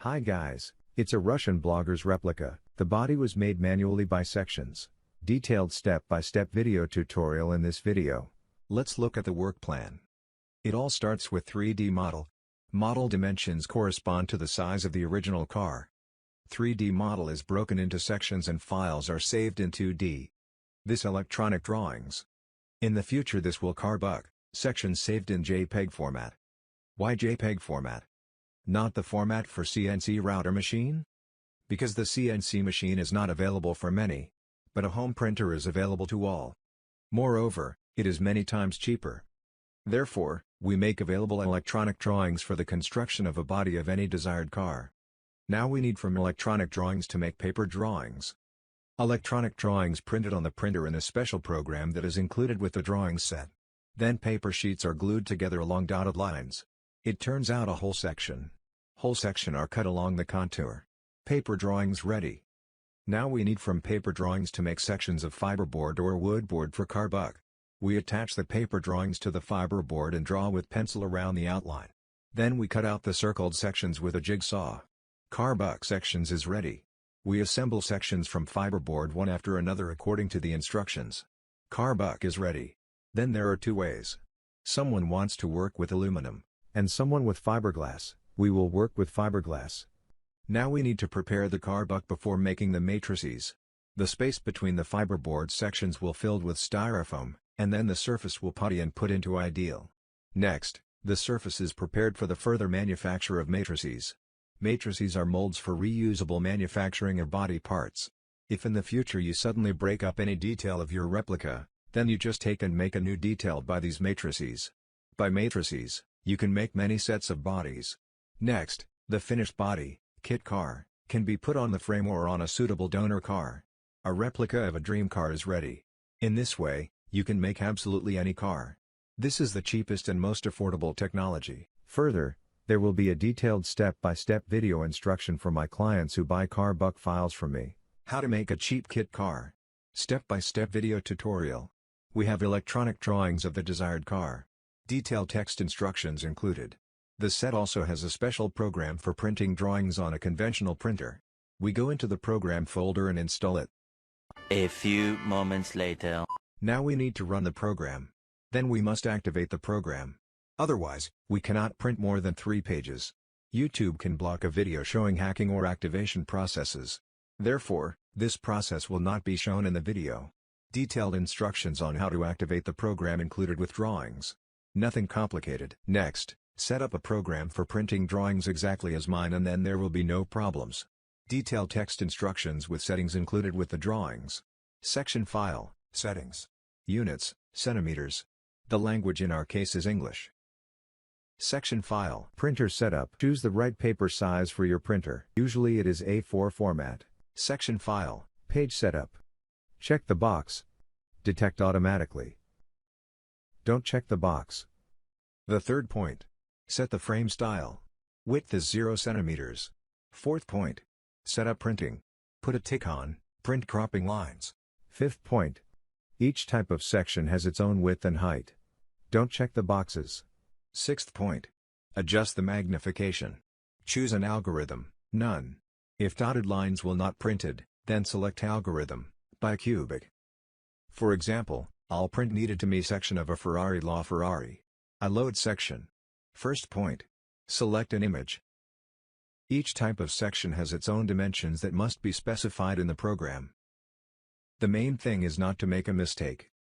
Hi guys, it's a Russian blogger's replica. The body was made manually by sections. Detailed step-by-step video tutorial in this video. Let's look at the work plan. It all starts with 3D model. Model dimensions correspond to the size of the original car. 3D model is broken into sections and files are saved in 2D. This electronic drawings. In the future this will car-buck, sections saved in JPEG format. Why JPEG format? Not the format for CNC router machine? Because the CNC machine is not available for many. But a home printer is available to all. Moreover, it is many times cheaper. Therefore, we make available electronic drawings for the construction of a body of any desired car. Now we need from electronic drawings to make paper drawings. Electronic drawings printed on the printer in a special program that is included with the drawing set. Then paper sheets are glued together along dotted lines. It turns out a whole section. Whole section are cut along the contour. Paper drawings ready. Now we need from paper drawings to make sections of fiberboard or woodboard for car-buck. We attach the paper drawings to the fiberboard and draw with pencil around the outline. Then we cut out the circled sections with a jigsaw. Car-buck sections is ready. We assemble sections from fiberboard one after another according to the instructions. Car-buck is ready. Then there are two ways. Someone wants to work with aluminum, and someone with fiberglass. We will work with fiberglass. Now we need to prepare the car-buck before making the matrices. The space between the fiberboard sections will filled with styrofoam, and then the surface will putty and put into ideal. Next, the surface is prepared for the further manufacture of matrices. Matrices are molds for reusable manufacturing of body parts. If in the future you suddenly break up any detail of your replica, then you just take and make a new detail by these matrices. By matrices, you can make many sets of bodies. Next, the finished body, kit car, can be put on the frame or on a suitable donor car. A replica of a dream car is ready. In this way, you can make absolutely any car. This is the cheapest and most affordable technology. Further, there will be a detailed step-by-step video instruction for my clients who buy car-buck files from me. How to make a cheap kit car. Step-by-step video tutorial. We have electronic drawings of the desired car. Detailed text instructions included. The set also has a special program for printing drawings on a conventional printer. We go into the program folder and install it. A few moments later. Now we need to run the program. Then we must activate the program. Otherwise, we cannot print more than 3 pages. YouTube can block a video showing hacking or activation processes. Therefore, this process will not be shown in the video. Detailed instructions on how to activate the program included with drawings. Nothing complicated. Next, set up a program for printing drawings exactly as mine and then there will be no problems. Detailed text instructions with settings included with the drawings. Section file, settings. Units, centimeters. The language in our case is English. Section file. Printer setup. Choose the right paper size for your printer. Usually it is A4 format. Section file. Page setup. Check the box. Detect automatically. Don't check the box. The third point. Set the frame style. Width is 0 centimeters. Fourth point. Set up printing. Put a tick on, print cropping lines. Fifth point. Each type of section has its own width and height. Don't check the boxes. Sixth point. Adjust the magnification. Choose an algorithm, none. If dotted lines will not printed, then select algorithm, by cubic. For example, I'll print needed to me section of a Ferrari LaFerrari. I load section. First point. Select an image. Each type of section has its own dimensions that must be specified in the program. The main thing is not to make a mistake.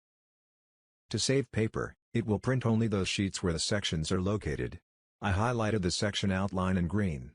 To save paper, it will print only those sheets where the sections are located. I highlighted the section outline in green.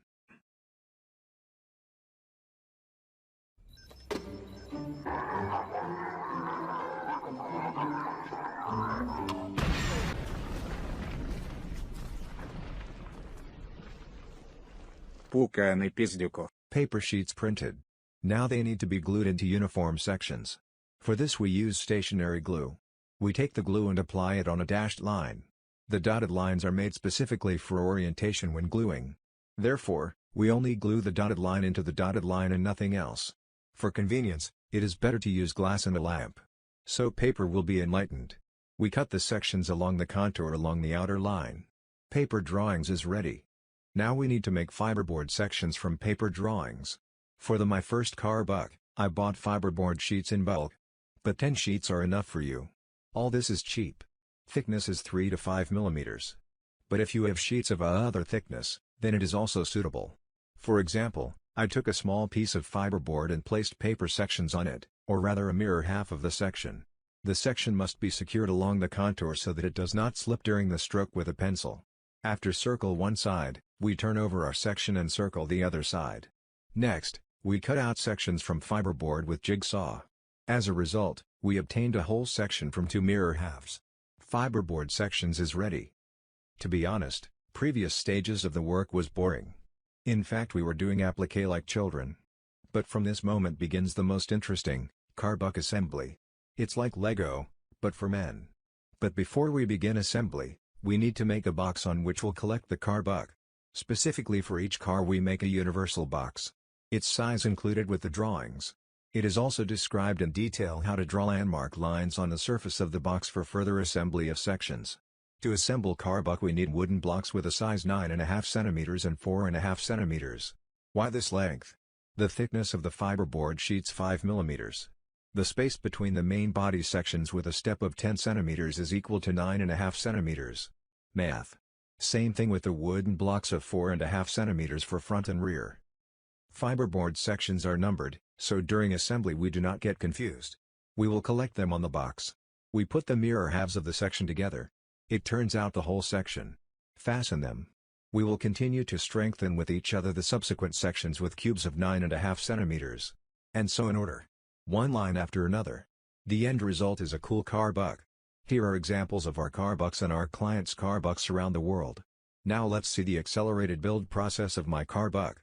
Paper sheets printed. Now they need to be glued into uniform sections. For this we use stationary glue. We take the glue and apply it on a dashed line. The dotted lines are made specifically for orientation when gluing. Therefore, we only glue the dotted line into the dotted line and nothing else. For convenience, it is better to use glass and a lamp. So paper will be enlightened. We cut the sections along the contour along the outer line. Paper drawings is ready. Now we need to make fiberboard sections from paper drawings. For my first car buck, I bought fiberboard sheets in bulk. But 10 sheets are enough for you. All this is cheap. Thickness is 3 to 5 millimeters. But if you have sheets of other thickness, then it is also suitable. For example, I took a small piece of fiberboard and placed paper sections on it, or rather a mirror half of the section. The section must be secured along the contour so that it does not slip during the stroke with a pencil. After circle one side, we turn over our section and circle the other side. Next, we cut out sections from fiberboard with jigsaw. As a result, we obtained a whole section from 2 mirror halves. Fiberboard sections is ready. To be honest, previous stages of the work was boring. In fact, we were doing applique like children. But from this moment begins the most interesting, car buck assembly. It's like Lego, but for men. But before we begin assembly, we need to make a box on which we'll collect the car buck. Specifically for each car we make a universal box. Its size included with the drawings. It is also described in detail how to draw landmark lines on the surface of the box for further assembly of sections. To assemble car buck we need wooden blocks with a size 9.5 cm and 4.5 cm. Why this length? The thickness of the fiberboard sheets 5 mm. The space between the main body sections with a step of 10 cm is equal to 9.5 cm. Math. Same thing with the wooden blocks of 4.5 cm for front and rear. Fiberboard sections are numbered, so during assembly we do not get confused. We will collect them on the box. We put the mirror halves of the section together. It turns out the whole section. Fasten them. We will continue to strengthen with each other the subsequent sections with cubes of 9.5 cm. And so in order. One line after another. The end result is a cool car buck. Here are examples of our car bucks and our clients' car bucks around the world. Now let's see the accelerated build process of my car buck.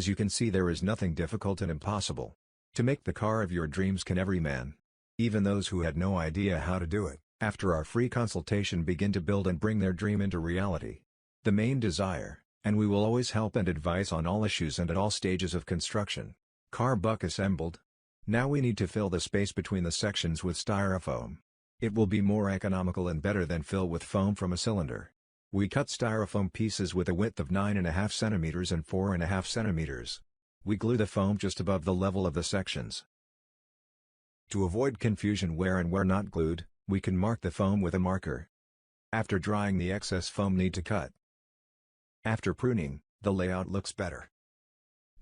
As you can see, there is nothing difficult and impossible. To make the car of your dreams can every man. Even those who had no idea how to do it, after our free consultation begin to build and bring their dream into reality. The main desire, and we will always help and advise on all issues and at all stages of construction. Car buck assembled. Now we need to fill the space between the sections with styrofoam. It will be more economical and better than fill with foam from a cylinder. We cut styrofoam pieces with a width of 9.5 centimeters and 4.5 centimeters. We glue the foam just above the level of the sections. To avoid confusion where and where not glued, we can mark the foam with a marker. After drying, the excess foam need to cut. After pruning, the layout looks better.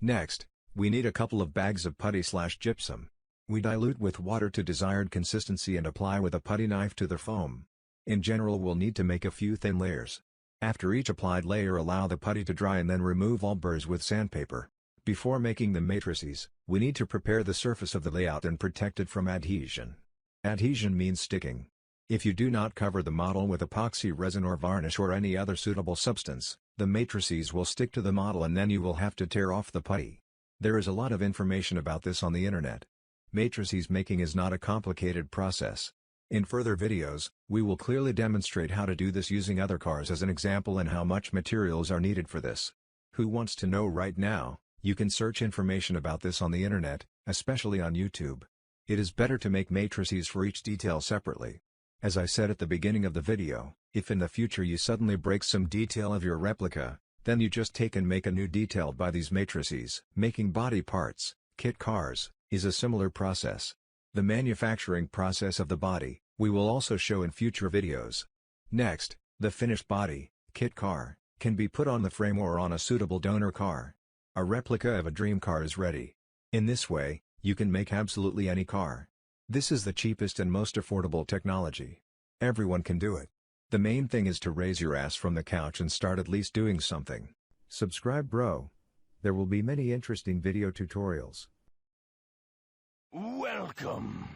Next, We need a couple of bags of putty/gypsum. We dilute with water to desired consistency and apply with a putty knife to the foam. In general, we'll need to make a few thin layers. After each applied layer, allow the putty to dry and then remove all burrs with sandpaper. Before making the matrices, we need to prepare the surface of the layout and protect it from adhesion. Adhesion means sticking. If you do not cover the model with epoxy resin or varnish or any other suitable substance, the matrices will stick to the model and then you will have to tear off the putty. There is a lot of information about this on the internet. Matrices making is not a complicated process. In further videos, we will clearly demonstrate how to do this using other cars as an example and how much materials are needed for this. Who wants to know right now? You can search information about this on the internet, especially on YouTube. It is better to make matrices for each detail separately. As I said at the beginning of the video, if in the future you suddenly break some detail of your replica, then you just take and make a new detail by these matrices. Making body parts, kit cars, is a similar process. The manufacturing process of the body, we will also show in future videos. Next, the finished body, kit car, can be put on the frame or on a suitable donor car. A replica of a dream car is ready. In this way, you can make absolutely any car. This is the cheapest and most affordable technology. Everyone can do it. The main thing is to raise your ass from the couch and start at least doing something. Subscribe, bro. There will be many interesting video tutorials. Welcome.